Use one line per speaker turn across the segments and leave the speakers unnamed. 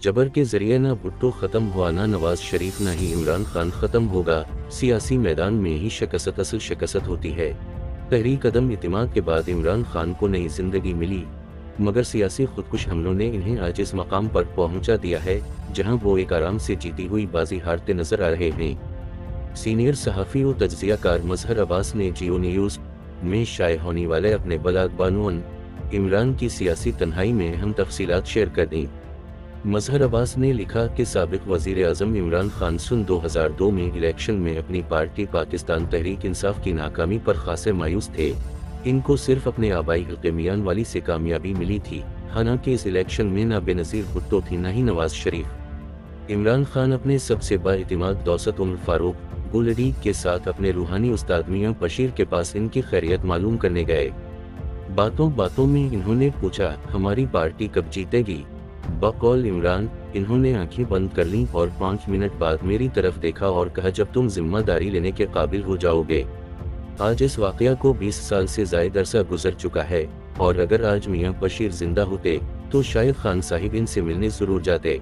जबर के जरिए ना भुट्टो खत्म हुआ, ना नवाज शरीफ, ना ही इमरान खान खत्म होगा। सियासी मैदान में ही शिकस्त असल शिकस्त होती है। तहरीक अदम इत्तेमाद के बाद इमरान खान को नई जिंदगी मिली, मगर सियासी खुदकुश हमलों ने इन्हें आज इस मकाम पर पहुंचा दिया है जहां वो एक आराम से जीती हुई बाजी हारते नजर आ रहे हैं। सीनियर सहाफ़ी और तज्ज़ियाकार मजहर अब्बास ने जियो न्यूज़ में शाये होने वाले अपने बलाग बानुअन इमरान की सियासी तन्हाई में अहम तफसीलात शेयर कर दी। मजहर अब्बास ने लिखा कि साबिक वज़ीर आज़म इमरान खान सन 2002 में इलेक्शन में अपनी पार्टी पाकिस्तान तहरीक इंसाफ की नाकामी पर खासे मायूस थे। इनको सिर्फ अपने आबाई हल्के मियांवाली से कामयाबी मिली थी। हालांकि इस इलेक्शन में न बेनज़ीर भुट्टो थी न ही नवाज शरीफ। इमरान खान अपने सबसे बाइतिमाद दौसत उमर फारूक गुलडी के साथ अपने रूहानी उस्ताद मियां बशीर के पास इनकी खैरियत मालूम करने गए। बातों बातों में इन्होंने पूछा, हमारी पार्टी कब जीतेगी? बकौल इमरान, इन्होंने आंखें बंद कर लीं और 5 मिनट बाद मेरी तरफ देखा और कहा, जब तुम जिम्मेदारी लेने के काबिल हो जाओगे। आज इस वाकया को 20 साल से ज़ायद अरसा गुजर चुका है और अगर आज मियां बशीर जिंदा होते तो शायद खान साहिब इनसे मिलने जरूर जाते।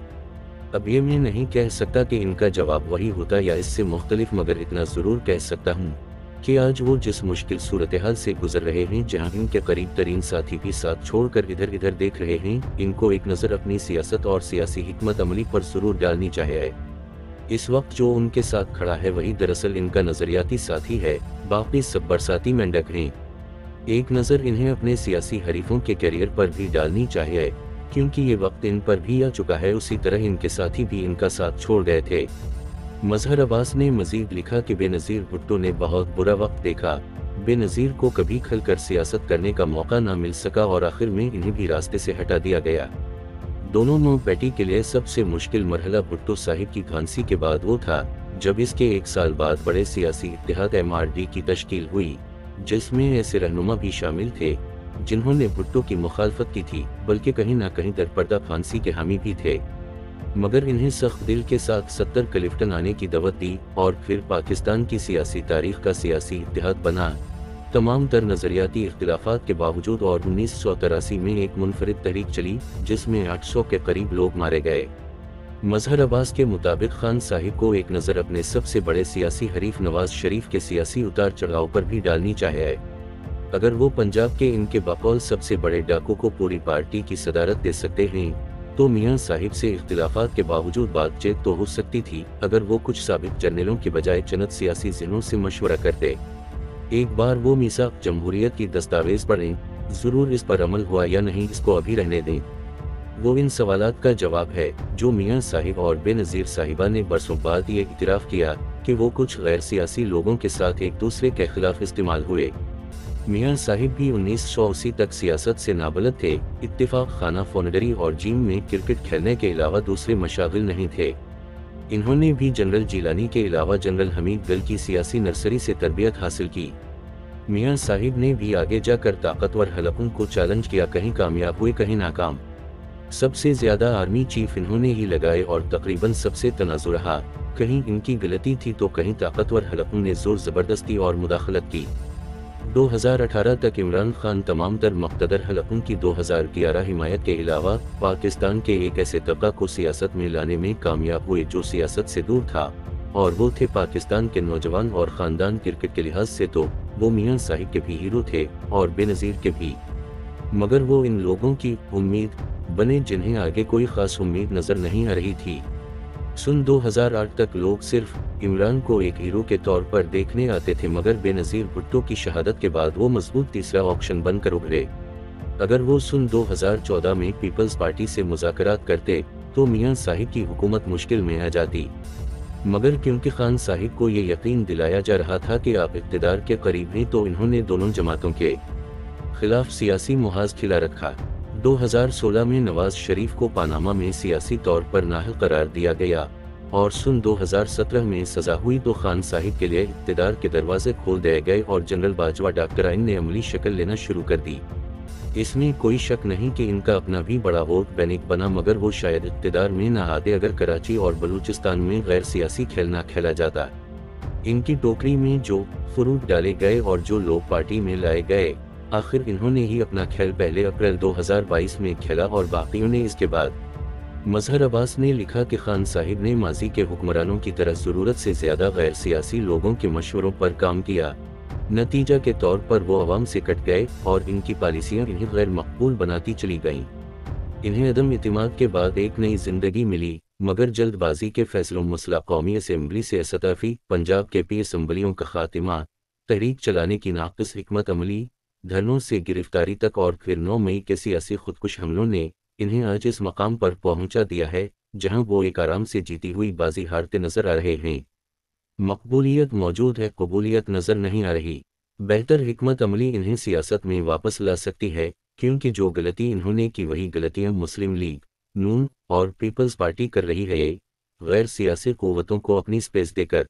अब ये मैं नहीं कह सकता कि इनका जवाब वही होता या इससे मुख्तलिफ, मगर इतना ज़रूर कह सकता हूँ कि आज वो जिस मुश्किल सूरत हाल से गुजर रहे हैं, जहाँ इनके करीब तरीन साथी भी साथ छोड़कर इधर इधर देख रहे हैं, इनको एक नज़र अपनी सियासत और सियासी हिकमत अमली पर ज़रूर डालनी चाहिए। इस वक्त जो उनके साथ खड़ा है वही दरअसल इनका नज़रियाती साथी है, बाकी सब बरसाती मेंढक हैं। एक नज़र इन्हें अपने सियासी हरीफों के करियर पर भी डालनी चाहिए, क्योंकि ये वक्त इन पर भी आ चुका है, उसी तरह इनके साथी भी इनका साथ छोड़ गए थे। मजहर अब्बास ने मजीद लिखा कि बेनज़ीर भुट्टो ने बहुत बुरा वक्त देखा। बेनज़ीर को कभी खुलकर सियासत करने का मौका न मिल सका और आखिर में इन्हें भी रास्ते से हटा दिया गया। दोनों नो पैटी के लिए सबसे मुश्किल मरहला भुट्टो साहिब की फांसी के बाद वो था जब इसके 1 साल बाद बड़े सियासी इत्तेहाद MRD की तश्कील हुई, जिसमें ऐसे रहनुमा भी शामिल थे जिन्होंने भुट्टो की मुखालफत की थी, बल्कि कहीं ना कहीं दरपर्दा फांसी के हामी भी थे। मगर इन्हें सख्त दिल के साथ 70 क्लिफ्टन आने की दावत दी और फिर पाकिस्तान की सियासी तारीख का सियासी इत्तेहाद बना। तमाम तर नज़रियाती इख्तिलाफात के बावजूद और 1983 में एक मुनफरिद तहरीक चली जिसमें 800 के करीब लोग मारे गए। मजहर अब्बास के मुताबिक खान साहिब को एक नज़र अपने सबसे बड़े सियासी हरीफ नवाज शरीफ के सियासी उतार चढ़ाव पर भी डालनी चाहिए। अगर वो पंजाब के इनके बकौल सबसे बड़े डाकू को पूरी पार्टी की सदारत दे सकते हैं तो मियां साहिब से इख्तिलाफात के बावजूद बातचीत तो हो सकती थी, अगर वो कुछ साबिक जर्नलों के बजाय चंद सियासी ज़हनों से मशवरा करते। एक बार वो मीसाक जमहूरियत की दस्तावेज पढ़ें, ज़रूर इस पर अमल हुआ या नहीं इसको अभी रहने दें। वो इन सवालात का जवाब है जो मियां साहिब और बेनज़ीर साहिबा ने बरसों बाद ये इतराफ़ किया कि वो कुछ गैर सियासी लोगों के साथ एक दूसरे के खिलाफ इस्तेमाल हुए। मियां साहिब भी 1980 तक सियासत से नाबलद थे। इत्तेफाक खाना, फोनडरी और जिम में क्रिकेट खेलने के अलावा दूसरे मशागिल नहीं थे। इन्होंने भी जनरल जिलानी के अलावा जनरल हमीद गिल की सियासी नर्सरी से तरबियत हासिल की। मियां साहिब ने भी आगे जाकर ताकतवर हलकों को चैलेंज किया, कहीं कामयाब हुए कहीं नाकाम। सबसे ज्यादा आर्मी चीफ इन्होंने ही लगाए और तकरीबन सबसे तनाज़ुर रहा, कहीं इनकी गलती थी तो कहीं ताकतवर हलकों ने जोर जबरदस्ती और मुदाखलत की। 2018 तक इमरान खान तमाम तर मुक़्तदर हलकों की 2011 हिमायत के अलावा पाकिस्तान के एक ऐसे तबका को सियासत में लाने में कामयाब हुए जो सियासत से दूर था, और वो थे पाकिस्तान के नौजवान और ख़ानदान। क्रिकेट के लिहाज से तो वो मियां साहिब के भी हीरो थे और बेनज़ीर के भी, मगर वो इन लोगों की उम्मीद बने जिन्हें आगे कोई ख़ास उम्मीद नज़र नहीं आ रही थी। सन 2008 तक लोग सिर्फ इमरान को एक हीरो के तौर पर देखने आते थे, मगर बेनज़ीर भुट्टो की शहादत के बाद वो मजबूत तीसरा ऑप्शन बनकर उभरे। अगर वो सन 2014 में पीपल्स पार्टी से मुज़ाकरात करते तो मियां साहिब की हुकूमत मुश्किल में आ जाती, मगर क्योंकि खान साहिब को ये यकीन दिलाया जा रहा था कि आप इक़्तिदार के करीब हैं, तो इन्होंने दोनों जमातों के खिलाफ सियासी मुहाज़ खिला रखा। 2016 में नवाज शरीफ को पानामा में सियासी तौर पर नाअहल करार दिया गया और सन 2017 में सजा हुई तो खान साहिब के लिए इक़्तिदार के दरवाजे खोल दिए गए और जनरल बाजवा डॉक्टराइन ने अमली शक्ल लेना शुरू कर दी। इसमें कोई शक नहीं कि इनका अपना भी बड़ा वोट बैंक बना, मगर वो शायद इक़्तिदार में न आते अगर कराची और बलूचिस्तान में गैर सियासी खेल ना खेला जाता। इनकी टोकरी में जो फ्रूट डाले गए और जो लोग पार्टी में लाए गए, आखिर इन्होंने ही अपना खेल पहले अप्रैल 2022 में खेला और बाकियों ने इसके बाद। مظہر عباس نے لکھا کہ خان صاحب نے ماضی کے حکمرانوں کی طرح ضرورت سے زیادہ غیر سیاسی لوگوں کے مشوروں پر کام کیا، نتیجہ کے طور پر وہ عوام سے کٹ گئے اور ان کی پالیسیاں انہیں غیر مقبول بناتی چلی گئیں۔ انہیں عدم اعتماد کے بعد ایک نئی زندگی ملی، مگر جلد بازی کے فیصلوں، مسلح قومی اسمبلی سے استعفی، پنجاب کے پی اسمبلیوں کا خاتمہ، تحریک چلانے کی ناقص حکمت عملی، دھرنوں سے گرفتاری تک اور پھر 9 مئی کے سیاسی خودکش حملوں نے انہیں آج اس مقام پر پہنچا دیا ہے جہاں وہ ایک آرام سے جیتی ہوئی بازی ہارتے نظر آ رہے ہیں۔ مقبولیت موجود ہے، قبولیت نظر نہیں آ رہی۔ بہتر حکمت عملی انہیں سیاست میں واپس لا سکتی ہے، کیونکہ جو غلطی انہوں نے کی وہی غلطیاں مسلم لیگ، نون اور پیپلز پارٹی کر رہی ہے، غیر سیاسی قوتوں کو اپنی سپیس دے کر۔